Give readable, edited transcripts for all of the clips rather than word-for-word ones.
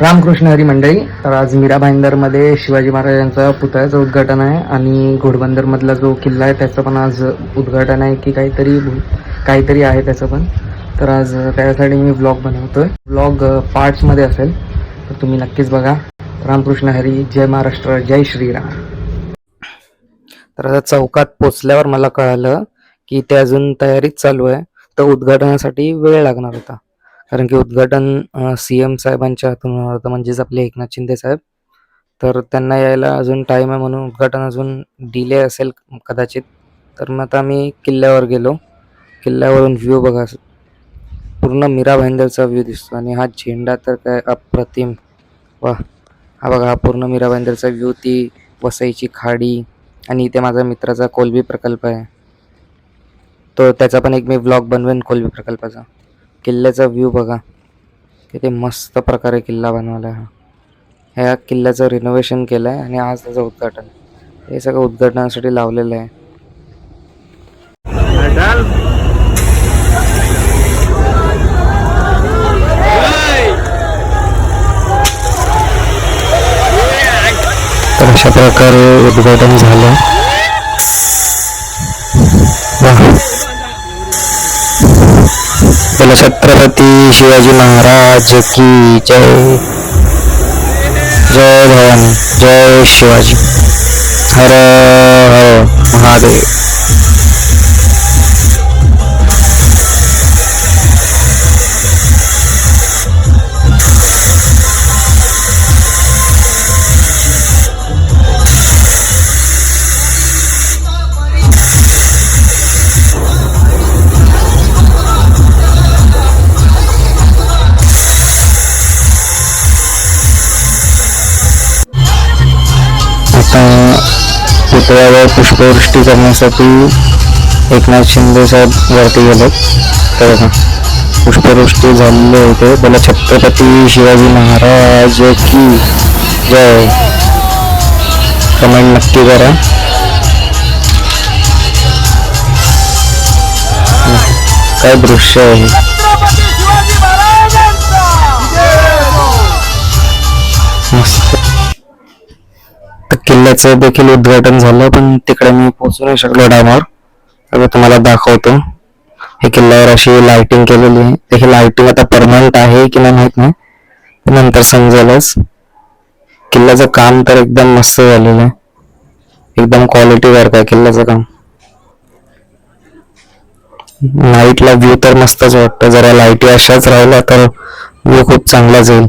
रामकृष्ण हरी मंडळी. तर आज मीरा भाईंदरमध्ये शिवाजी महाराजांचा पुतळ्याचं उद्घाटन आहे आणि घोडबंदरमधला जो किल्ला आहे त्याचं पण आज उद्घाटन आहे की काहीतरी आहे त्याचं पण. तर आज त्यासाठी मी व्लॉग बनवतोय. व्लॉग पार्ट्समध्ये असेल तर तुम्ही नक्कीच बघा. रामकृष्ण हरी, जय महाराष्ट्र, जय श्रीराम. तर आता चौकात पोचल्यावर मला कळालं की ते अजून तयारीच चालू आहे. तर उद्घाटनासाठी वेळ लागणार होता, कारण की उद्घाटन CM साहेबांच्या हातून होणार होतं, म्हणजेच आपले एकनाथ शिंदे साहेब. तर त्यांना यायला अजून टाईम आहे, म्हणून उद्घाटन अजून डिले असेल कदाचित. तर मग आता आम्ही किल्ल्यावर गेलो. किल्ल्यावरून व्ह्यू बघा, पूर्ण मीरा भाईंदरचा व्ह्यू दिसतो आणि हा झेंडा तर काय अप्रतिम. वा, हा बघा, हा पूर्ण मीरा भाईंदरचा व्ह्यू, ती वसईची खाडी आणि इथे माझ्या मित्राचा कोलबी प्रकल्प आहे. तो त्याचा पण एक मी व्लॉग बनवेन कोलबी प्रकल्पाचा. किल्ल्याचा व्ह्यू बघा, किती मस्त प्रकारे किल्ला बनवला आहे. ह्या किल्ल्याचं रिनोव्हेशन केलं आहे आणि आज त्याचं उद्घाटन. हे सगळं उद्घाटनासाठी लावलेलं आहे. तर अशा प्रकारे उद्घाटन झालं. बोला छत्रपती शिवाजी महाराज की जय. जय भवानी, जय शिवाजी. हर हर महादेव. पुतळ्यावर पुष्पवृष्टी करण्यासाठी एकनाथ शिंदे साहेब वरती गेले. तर पुष्पवृष्टी झालेली होते. बोला छत्रपती शिवाजी महाराज की जय. कमेंट नक्की करा. काय दृश्य आहे. मस्त. किल्ल्याचं देखील उद्घाटन झालं, पण तिकडे मी पोहोचू नाही शकलो टायमावर. तर तुम्हाला दाखवतो. हे किल्ल्यावर अशी लाइटिंग केलेली आहे. ही लाइटिंग आता परमनंट आहे की नाही माहित नाही, नंतर समजेलच. किल्ल्याचं काम तर एकदम मस्त झालेलं आहे. एकदम क्वालिटी वर्क आहे किल्ल्याचं काम. नाईटला व्ह्यू तर मस्तच वाटतं. जरा लाईटी अशाच राहिल्या तर व्ह्यू खूप चांगला जाईल.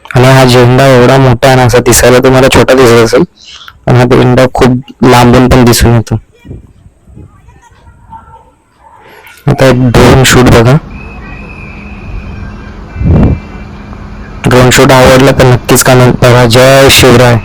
आणि हा झेंडा एवढा मोठा आहे ना, असा दिसायला तुम्हाला छोटा दिसत असेल, पण हा झेंडा खूप लांबून पण दिसून येतो. आता एक ड्रोन शूट बघा. ड्रोन शूट आवडला तर नक्कीच कमेंट करा. जय शिवराय.